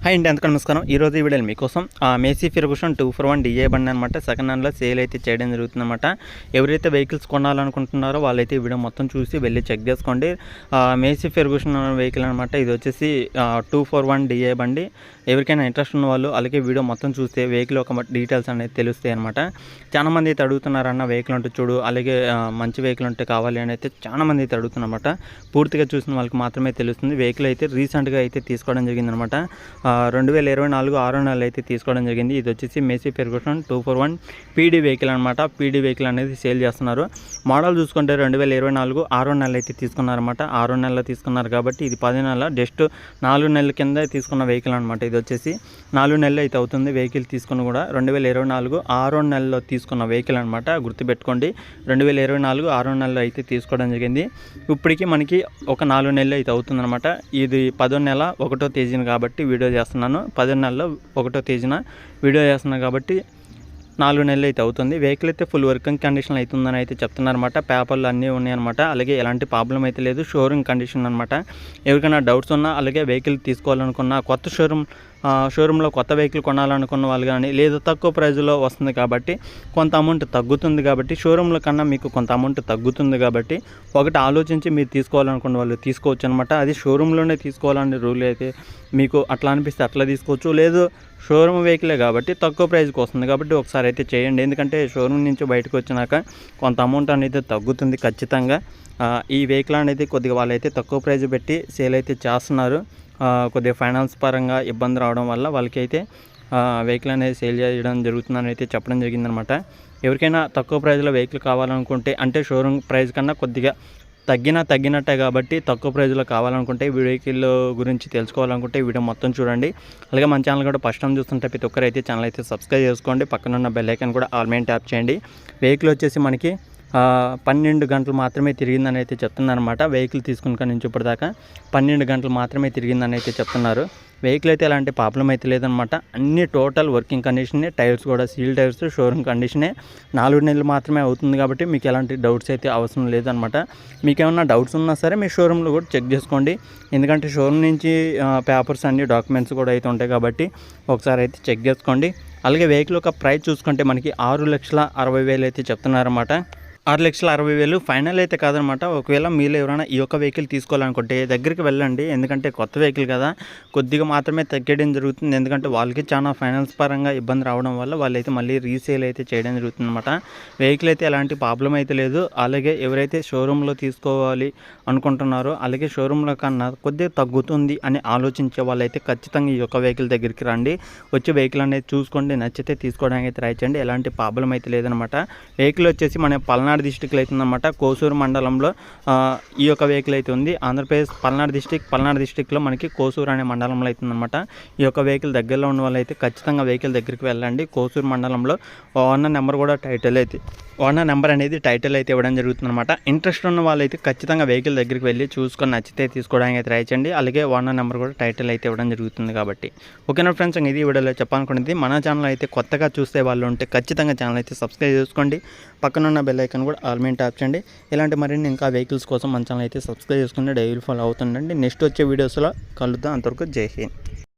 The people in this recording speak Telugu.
హాయ్ అండి, అందుకని నమస్కారం. ఈరోజు ఈ వీడియోలో మీకోసం మేసీ ఫెర్గుసన్ 241 డిఏ బండి అనమాట సెకండ్ హ్యాండ్లో సేల్ అయితే చేయడం జరుగుతుందన్నమాట. ఎవరైతే వెహికల్స్ కొనాలనుకుంటున్నారో వాళ్ళైతే ఈ వీడియో మొత్తం చూసి వెళ్ళి చెక్ చేసుకోండి. మేసీ ఫెర్గుసన్ వెహికల్ అనమాట. ఇది వచ్చేసి 241 డిఏ బండి. ఎవరికైనా ఇంట్రెస్ట్ ఉన్న వాళ్ళు అలాగే వీడియో మొత్తం చూస్తే వెహికల్ ఒక డీటెయిల్స్ అనేది తెలుస్తాయి అనమాట. చాలామంది అయితే అడుగుతున్నారన్న వెహికల్ ఉంటే చూడు, అలాగే మంచి వెహికల్ ఉంటే కావాలి అని అయితే చాలామంది అయితే అడుగుతున్నమాట. పూర్తిగా చూసిన వాళ్ళకి మాత్రమే తెలుస్తుంది. వెహికల్ అయితే రీసెంట్గా అయితే తీసుకోవడం జరిగిందనమాట. 2024 6వ నెల అయితే తీసుకోవడం జరిగింది. ఇది వచ్చేసి మేసీ ఫెర్గుసన్ 241 పీడీ వెహికల్ అనమాట. పీడీ వెహికల్ అనేది సేల్ చేస్తున్నారు. మోడల్ చూసుకుంటే 2024 6వ నెల అయితే తీసుకున్నారన్నమాట. 6వ నెలలో తీసుకున్నారు కాబట్టి ఇది 10 నెలల జస్ట్ 4 నెలల కింద తీసుకున్న వెహికల్ అనమాట. ఇది వచ్చేసి 4 నెలలు అయితే అవుతుంది వెహికల్ తీసుకుని కూడా. 2024 6వ నెలలో తీసుకున్న వెహికల్ అనమాట. గుర్తుపెట్టుకోండి, 2024 6వ నెలలో అయితే తీసుకోవడం జరిగింది. ఇప్పటికీ మనకి ఒక 4 నెలలు అయితే అవుతుందన్నమాట. ఇది 10వ నెల 1వ తేదీన కాబట్టి వీడియో చేస్తున్నాను. 10వ నెలలో 1వ తేదీన వీడియో చేస్తున్నాను కాబట్టి 4 నెలలు అయితే అవుతుంది. వెహికల్ అయితే ఫుల్ వర్కింగ్ కండిషన్ అవుతుందని అయితే చెప్తున్నారన్నమాట. పేపర్లు అన్నీ ఉన్నాయన్నమాట. అలాగే ఎలాంటి ప్రాబ్లం అయితే లేదు. షోరూమ్ కండిషన్ అనమాట. ఎవరికైనా డౌట్స్ ఉన్నా అలాగే వెహికల్ తీసుకోవాలనుకున్న కొత్త షోరూంలో కొత్త వెహికల్ కొనాలనుకున్న వాళ్ళు కానీ, లేదా తక్కువ ప్రైజ్లో వస్తుంది కాబట్టి కొంత అమౌంట్ తగ్గుతుంది కాబట్టి, షోరూంలో కన్నా మీకు కొంత అమౌంట్ తగ్గుతుంది కాబట్టి ఒకటి ఆలోచించి మీరు తీసుకోవాలనుకున్న వాళ్ళు తీసుకోవచ్చు అనమాట. అది షోరూంలోనే తీసుకోవాలనే రూల్ అయితే మీకు అట్లా అనిపిస్తే అట్లా తీసుకోవచ్చు. లేదు షోరూమ్ వెహికలే కాబట్టి తక్కువ ప్రైస్కి వస్తుంది కాబట్టి ఒకసారి అయితే చేయండి. ఎందుకంటే షోరూమ్ నుంచి బయటకు వచ్చినాక కొంత అమౌంట్ అనేది తగ్గుతుంది ఖచ్చితంగా. ఈ వెహికల్ అనేది కొద్దిగా వాళ్ళైతే తక్కువ ప్రైస్ పెట్టి సేల్ అయితే చేస్తున్నారు. కొద్దిగా ఫైనాన్స్ పరంగా ఇబ్బంది రావడం వల్ల వాళ్ళకైతే వెహికల్ అనేది సేల్ చేయడం జరుగుతుందని అయితే చెప్పడం జరిగిందనమాట. ఎవరికైనా తక్కువ ప్రైస్లో వెహికల్ కావాలనుకుంటే, అంటే షోరూమ్ ప్రైస్ కన్నా కొద్దిగా తగ్గినట్టే కాబట్టి తక్కువ ప్రైస్లో కావాలనుకుంటే, వెహికల్ గురించి తెలుసుకోవాలనుకుంటే వీడియో మొత్తం చూడండి. అలాగే మన ఛానల్ కూడా ఫస్ట్ టైం చూస్తుంటే ప్రతి ఒక్కరైతే ఛానల్ అయితే సబ్స్క్రైబ్ చేసుకోండి. పక్కన ఉన్న బెల్ ఐకాన్ కూడా ఆల్ మీద ట్యాప్ చేయండి. వెహికల్ వచ్చేసి మనకి 12 గంటలు మాత్రమే తిరిగిందని అయితే చెప్తున్నారన్నమాట. వెహికల్ తీసుకున్న నుంచి ఇప్పటిదాకా 12 గంటలు మాత్రమే తిరిగిందని అయితే చెప్తున్నారు. వెహికల్ అయితే ఎలాంటి ప్రాబ్లం అయితే లేదనమాట. అన్ని టోటల్ వర్కింగ్ కండిషనే. టైర్స్ కూడా సీల్ టైర్స్, షోరూమ్ కండిషనే. 4 నెలలు మాత్రమే అవుతుంది కాబట్టి మీకు ఎలాంటి డౌట్స్ అయితే అవసరం లేదనమాట. మీకు ఏమన్నా డౌట్స్ ఉన్నా సరే మీ షోరూంలో కూడా చెక్ చేసుకోండి. ఎందుకంటే షోరూమ్ నుంచి పేపర్స్ అన్ని డాక్యుమెంట్స్ కూడా అయితే ఉంటాయి కాబట్టి ఒకసారి అయితే చెక్ చేసుకోండి. అలాగే వెహికల్ యొక్క ప్రైస్ చూసుకుంటే మనకి 6,60,000 అయితే చెప్తున్నారన్నమాట. 6,60,000 ఫైనల్ అయితే కాదనమాట. ఒకవేళ మీరు ఎవరైనా ఈ యొక్క వెహికల్ తీసుకోవాలనుకుంటే దగ్గరికి వెళ్ళండి. ఎందుకంటే కొత్త వెహికల్ కదా, కొద్దిగా మాత్రమే తగ్గడం జరుగుతుంది. ఎందుకంటే వాళ్ళకి చాలా ఫైనాన్స్ పరంగా ఇబ్బంది రావడం వల్ల వాళ్ళైతే మళ్ళీ రీసేల్ అయితే చేయడం జరుగుతుంది అనమాట. వెహికల్ అయితే ఎలాంటి ప్రాబ్లం అయితే లేదు. అలాగే ఎవరైతే షోరూంలో తీసుకోవాలి అనుకుంటున్నారో, అలాగే షోరూంలో కన్నా కొద్దిగా తగ్గుతుంది అని ఆలోచించే వాళ్ళైతే ఖచ్చితంగా ఈ యొక్క వెహికల్ దగ్గరికి రండి. వచ్చి వెహికల్ అనేది చూసుకోండి, నచ్చితే తీసుకోవడానికి అయితే ట్రై చేయండి. ఎలాంటి ప్రాబ్లం అయితే లేదనమాట. వెహికల్ వచ్చేసి మన పల్నాడు డిస్టిక్లో అవుతుందన్నమాట. కోసూరు మండలంలో ఈ యొక్క వెహికల్ అయితే ఉంది. ఆంధ్రప్రదేశ్ పల్నాడు డిస్టిక్లో మనకి కోసూరు అనే మండలంలో అవుతుందన్నమాట. ఈ యొక్క వెహికల్ దగ్గరలో ఉన్న వాళ్ళు అయితే ఖచ్చితంగా వెహికల్ దగ్గరికి వెళ్ళండి. కోసూరు మండలంలో ఓనర్ నెంబర్ అనేది టైటిల్ అయితే ఇవ్వడం జరుగుతుందన్నమాట. ఇంట్రెస్ట్ ఉన్న వాళ్ళైతే ఖచ్చితంగా వెహికల్ దగ్గరికి వెళ్ళి చూసుకొని నచ్చితే తీసుకోవడానికి అయితే ట్రై చేయండి. అలాగే ఓనర్ నెంబర్ కూడా టైటిల్ అయితే ఇవ్వడం జరుగుతుంది కాబట్టి. ఓకేనా ఫ్రెండ్స్, ఇది వీడియోలో చెప్పాలనుకునేది. మన ఛానల్ అయితే కొత్తగా చూసే వాళ్ళు ఉంటే ఖచ్చితంగా ఛానల్ అయితే సబ్స్క్రైబ్ చేసుకోండి. పక్కనున్న బెల్ ఐకాన్ కూడా ఆల్ మీద ట్యాప్ చేయండి. ఇలాంటి మరిన్ని ఇంకా వెహికల్స్ కోసం మన ఛానల్ అయితే సబ్స్క్రైబ్ చేసుకుని డైలీ ఫాలో అవుతుండండి. నెక్స్ట్ వచ్చే వీడియోస్లో కలుద్దాం. అంతవరకు జై హింద్.